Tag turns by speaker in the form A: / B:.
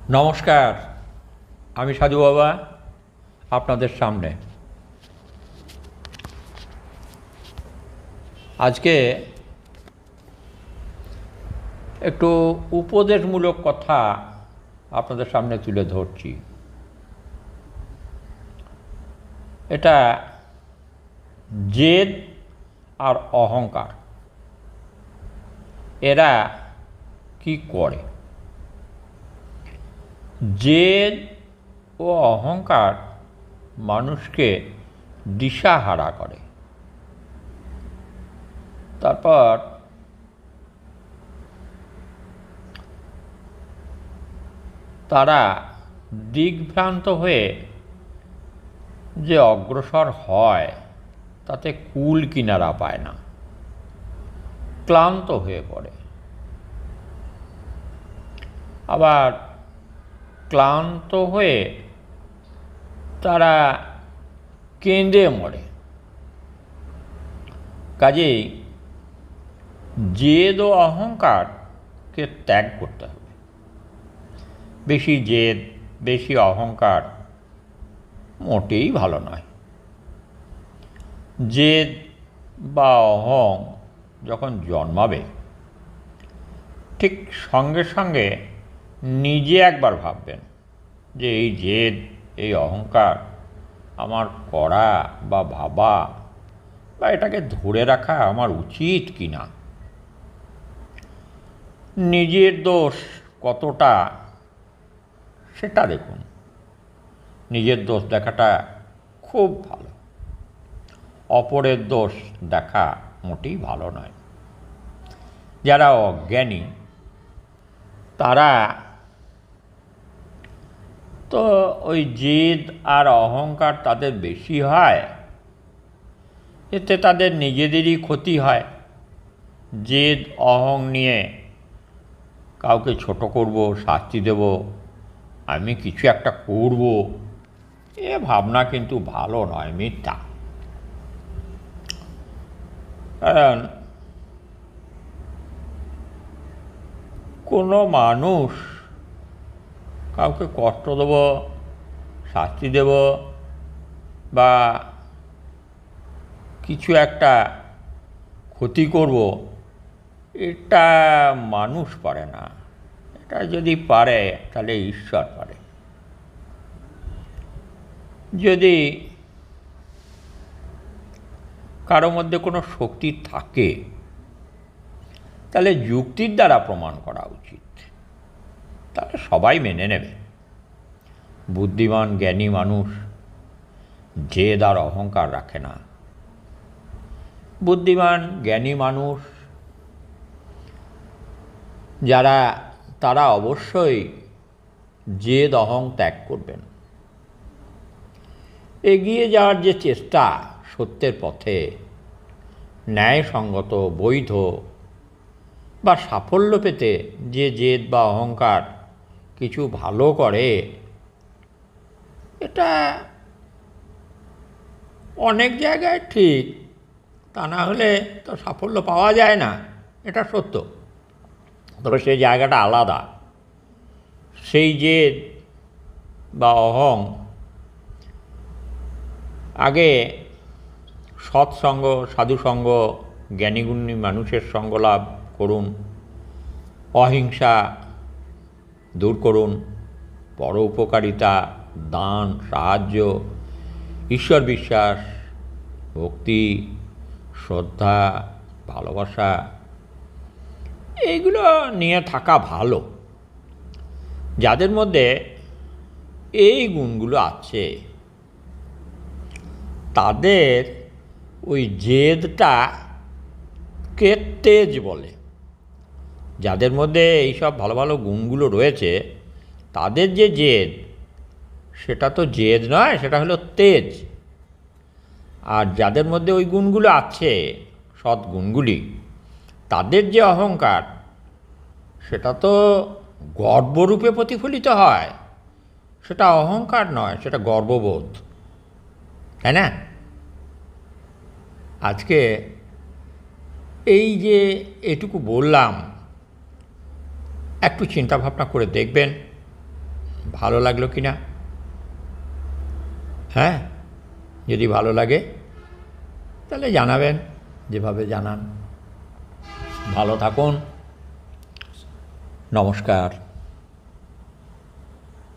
A: নমস্কার, আমি সাধু বাবা আপনাদের সামনে। আজকে একটু উপদেশমূলক কথা আপনাদের সামনে তুলে ধরছি। এটা জেদ আর অহংকার, এরা কি করে? জেদ ও অহংকার মানুষকে দিশাহারা করে। তারপর তারা দিগ্ভ্রান্ত হয়ে যে অগ্রসর হয় তাতে কুল কিনারা পায় না, ক্লান্ত হয়ে পড়ে। আবার ক্লান্ত হয়ে তারা কেঁদে মরে। কাজেই জেদ ও অহংকারকে ত্যাগ করতে হবে। বেশি জেদ, বেশি অহংকার মোটেই ভালো নয়। জেদ বা অহং যখন জন্মাবে, ঠিক সঙ্গে সঙ্গে নিজে একবার ভাববেন যে এই জেদ, এই অহংকার আমার করা বা ভাবা বা এটাকে ধরে রাখা আমার উচিত কি না। নিজের দোষ কতটা সেটা দেখুন। নিজের দোষ দেখাটা খুব ভালো, অপরের দোষ দেখা মোটেই ভালো নয়। যারা অজ্ঞানী তারা তো ওই জেদ আর অহংকার তাদের বেশি হয়, এতে তাদের নিজেদেরই ক্ষতি হয়। জেদ অহং নিয়ে কাউকে ছোট করব, শাস্তি দেব, আমি কিছু একটা করব, এ ভাবনা কিন্তু ভালো নয়, মিথ্যা। কারণ কোনো মানুষ কাউকে কষ্ট দেব, শাস্তি দেব বা কিছু একটা ক্ষতি করব, এটা মানুষ পারে না। এটা যদি পারে তাহলে ঈশ্বর পারে। যদি কারো মধ্যে কোনো শক্তি থাকে তাহলে যুক্তির দ্বারা প্রমাণ করা উচিত, তাহলে সবাই মেনে নেবে। বুদ্ধিমান জ্ঞানী মানুষ জেদ আর অহংকার রাখে না। বুদ্ধিমান জ্ঞানী মানুষ যারা, তারা অবশ্যই জেদ অহং ত্যাগ করবেন। এগিয়ে যাওয়ার যে চেষ্টা সত্যের পথে, ন্যায়সঙ্গত, বৈধ বা সাফল্য পেতে যে জেদ বা অহংকার কিছু ভালো করে, এটা অনেক জায়গায় ঠিক, তা না হলে তো সাফল্য পাওয়া যায় না, এটা সত্য। তবে সেই জায়গাটা আলাদা। সেই জেদ বা অহং আগে সৎসঙ্গ, সাধুসঙ্গ, জ্ঞানীগুণী মানুষের সঙ্গ লাভ করুন, অহিংসা দূর করুন, পর উপকারিতা, দান, সাহায্য, ঈশ্বর বিশ্বাস, ভক্তি, শ্রদ্ধা, ভালোবাসা, এইগুলো নিয়ে থাকা ভালো। যাদের মধ্যে এই গুণগুলো আছে তাদের ওই জেদটাকে তেজ বলে। যাদের মধ্যে এইসব ভালো ভালো গুণগুলো রয়েছে তাদের যে জেদ, সেটা তো জেদ নয়, সেটা হলো তেজ। আর যাদের মধ্যে ওই গুণগুলো আছে, সৎ গুণগুলি, তাদের যে অহংকার, সেটা তো গর্বরূপে প্রতিফলিত হয়। সেটা অহংকার নয়, সেটা গর্ববোধ, তাই না? আজকে এই যে এটুকু বললাম, একটু চিন্তা ভাবনা করে দেখবেন ভালো লাগলো কি না? হ্যাঁ, যদি ভালো লাগে তাহলে জানাবেন, যেভাবে জানান। ভালো থাকুন, নমস্কার।